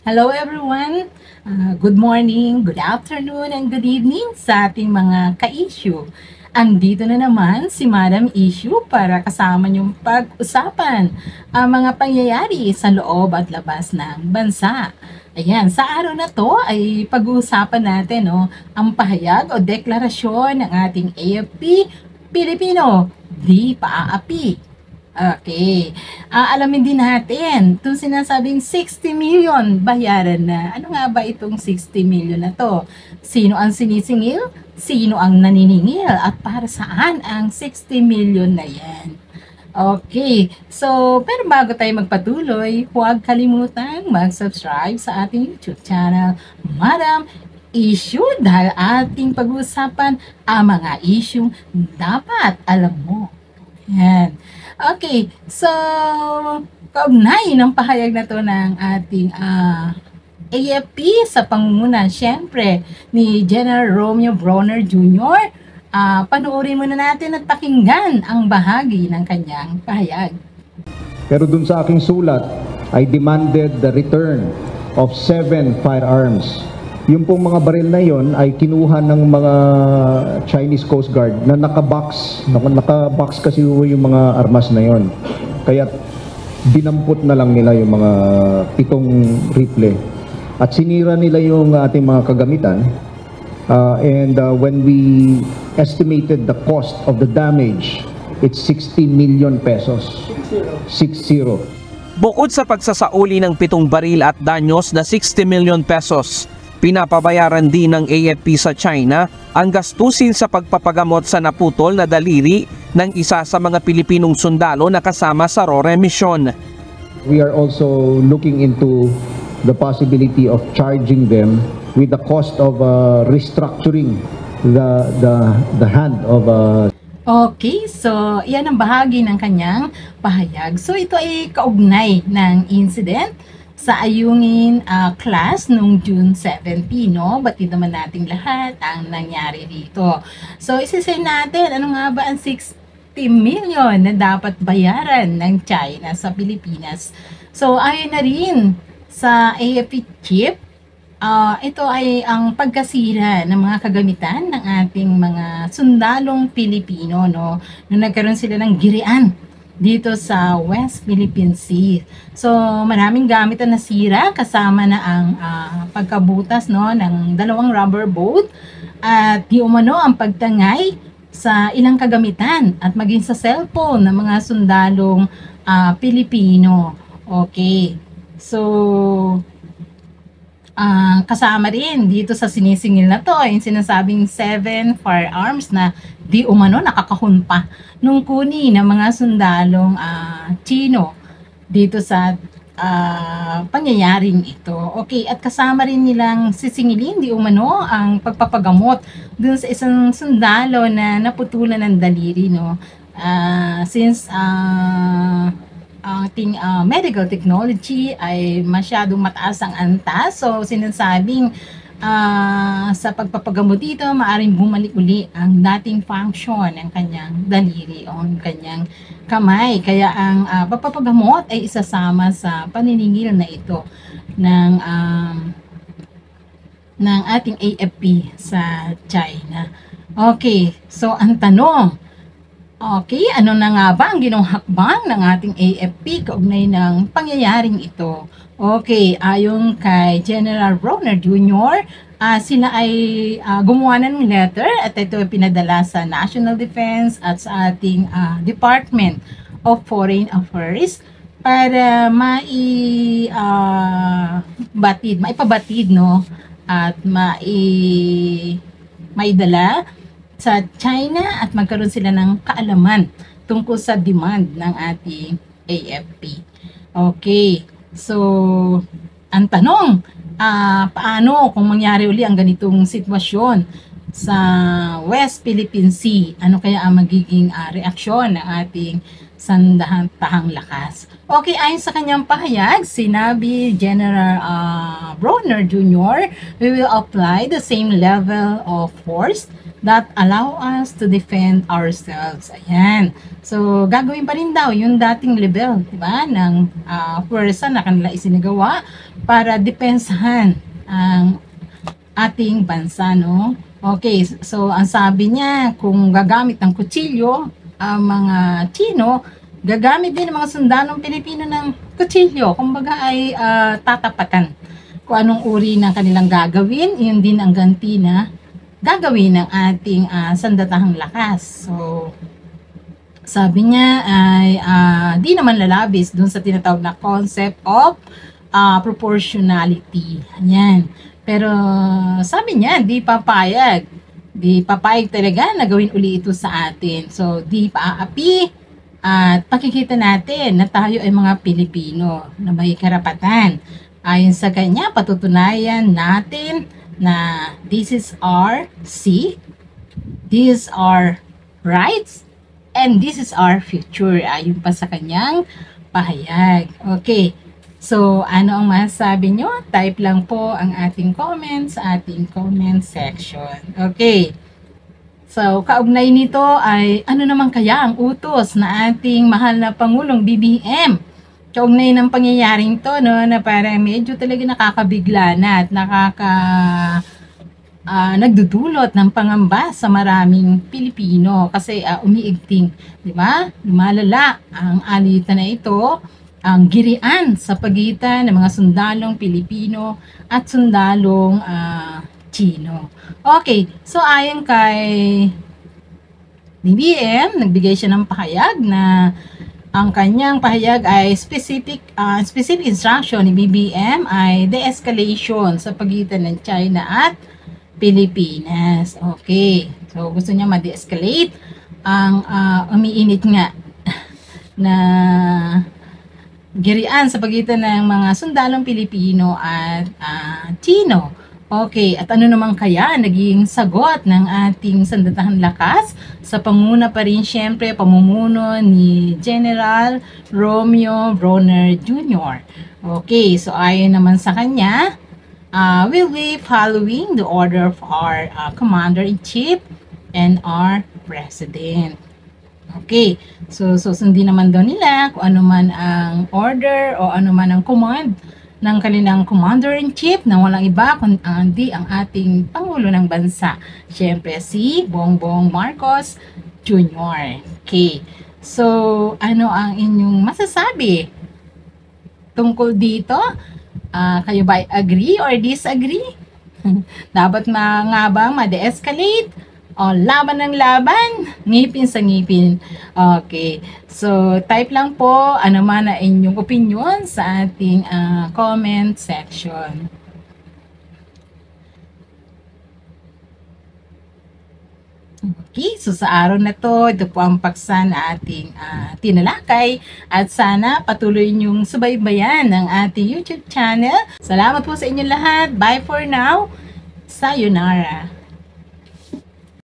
Hello everyone! Good morning, good afternoon, and good evening sa ating mga ka-issue. Andito na naman si Madam Issue para kasama niyong pag-usapan ang mga pangyayari sa loob at labas ng bansa. Ayan, sa araw na to ay pag-uusapan natin ang pahayag o deklarasyon ng ating AFP Pilipino, di paaapi. Okay. Alamin din natin, itong sinasabing 60 million bayaran na. Ano nga ba itong 60 million na to? Sino ang sinisingil? Sino ang naniningil? At para saan ang 60 million na yan? Okay. So, pero bago tayo magpatuloy, huwag kalimutang mag-subscribe sa ating YouTube channel, Madam Issue, dahil ating pag-uusapan ang mga issue dapat alam mo. Yan. Okay, so kaugnay ng pahayag na to ng ating AFP sa pangunguna, syempre, ni General Romeo Bronner Jr. Panoorin muna natin at pakinggan ang bahagi ng kanyang pahayag. Pero dun sa aking sulat, I demanded the return of 7 firearms. Yung pong mga baril na yon ay kinuha ng mga Chinese Coast Guard na nakabox kasi yung mga armas na yon. Kaya dinampot na lang nila yung mga 7 rifle. At sinira nila yung ating mga kagamitan. When we estimated the cost of the damage, it's 60 million pesos. 60. Bukod sa pagsasauli ng 7 baril at danyos na 60 million pesos, pinapabayaran din ng AFP sa China ang gastusin sa pagpapagamot sa naputol na daliri ng isa sa mga Pilipinong sundalo na kasama sa RORE mission. We are also looking into the possibility of charging them with the cost of restructuring the hand of Okay, so yan ang bahagi ng kanyang pahayag. So ito ay kaugnay ng incident sa Ayungin class noong June 17, no? Batid naman nating lahat ang nangyari rito. So, isisay natin, ano nga ba ang 60 million na dapat bayaran ng China sa Pilipinas? So, ayon na rin sa AFP chief, ito ay ang pagkasira ng mga kagamitan ng ating mga sundalong Pilipino, no? Nung nagkaroon sila ng girian dito sa West Philippine Sea. So, maraming gamit na nasira, kasama na ang pagkabutas ng 2 rubber boat at di umano ang pagtangay sa ilang kagamitan at maging sa cellphone ng mga sundalong Pilipino. Okay. So, kasama rin dito sa sinisingil na to yung sinasabing 7 firearms na di umano nakakahon pa nung kuni ng mga sundalong Chino dito sa pangyayaring ito. Okay, at kasama rin nilang sisingilin di umano ang pagpapagamot dun sa isang sundalo na naputulan ng daliri, no? Since ating medical technology ay masyadong mataas ang antas, so sinasabing sa pagpapagamot dito, maaaring bumalik uli ang dating function ng kanyang daliri o ang kanyang kamay. Kaya ang pagpapagamot ay isasama sa paniningil na ito ng ating AFP sa China. Okay, so ang tanong, okay, ano na nga ba ang ginawang hakbang ng ating AFP kaugnay ng pangyayaring ito? Okay, ayon kay General Bronner Jr., sila ay gumawa ng letter at ito ay pinadala sa National Defense at sa ating Department of Foreign Affairs para maipabatid, no? At maidala sa China at magkaroon sila ng kaalaman tungkol sa demand ng ating AFP. Okay, so ang tanong, paano kung mangyari uli ang ganitong sitwasyon sa West Philippine Sea? Ano kaya ang magiging reaksyon ng ating sandahang lakas? Okay, ayon sa kanyang pahayag, sinabi General Bronner Jr., we will apply the same level of force that allow us to defend ourselves. Ayan. So, gagawin pa rin daw yung dating level, diba, ng puwersa na kanila isinagawa para depensahan ang ating bansa, no? Okay, so ang sabi niya, kung gagamit ng kutsilyo, ang mga Chino, gagamit din ng mga sundalong Pilipino ng kutsilyo. Kumbaga ay tatapatan kung anong uri ng kanilang gagawin, yun din ang ganti na gagawin ng ating sandatahang lakas. So, sabi niya ay di naman lalabis dun sa tinatawag na concept of proportionality. Ayan. Pero sabi niya, di papayag. Di papayag talaga na gawin uli ito sa atin. So, di paaapi at pakikita natin na tayo ay mga Pilipino na may karapatan. Ayon sa kanya, patutunayan natin na this is our sea, these are rights, and this is our future. Ayon pa sa kanyang pahayag. Okay. So, ano ang masasabi nyo? Type lang po ang ating comments sa ating comment section. Okay. So, kaugnay nito ay ano naman kaya ang utos na ating mahal na Pangulong BBM? Kaugnay ng pangyayaring to, no, na parang medyo talaga nakakabigla na at nagdudulot ng pangamba sa maraming Pilipino kasi umiigting, di ba? Lumalala ang alitan na ito, ang girian sa pagitan ng mga sundalong Pilipino at sundalong Chino. Okay, so ayon kay BBM, nagbigay siya ng pahayag na ang kanyang pahayag ay specific instruction ni BBM ay de-escalation sa pagitan ng China at Pilipinas. Okay, so gusto niya ma-de-escalate ang umiinit nga na girian sa pagitan ng mga sundalong Pilipino at Chino. Okay, at ano naman kaya naging sagot ng ating sandatahan lakas sa panguna pa rin syempre pamumuno ni General Romeo Bronner Jr. Okay, so ayon naman sa kanya, will be following the order of our Commander-in-Chief and our President. Okay, so sundin naman daw nila kung ano man ang order o ano man ang command ng kanilang Commander-in-Chief na walang iba kundi ang ating Pangulo ng Bansa. Siyempre si Bongbong Marcos Jr. Okay, so ano ang inyong masasabi tungkol dito? Kayo ba agree or disagree? Dapat nga bang ma-de-escalate? O laban ng laban, ngipin sa ngipin. Okay. So, type lang po ano man na inyong opinion sa ating comment section. Okay, so sa araw na to, ito po ang paksa na ating tinalakay at sana patuloy niyong subaybayan ng ating YouTube channel. Salamat po sa inyong lahat. Bye for now. Sayonara.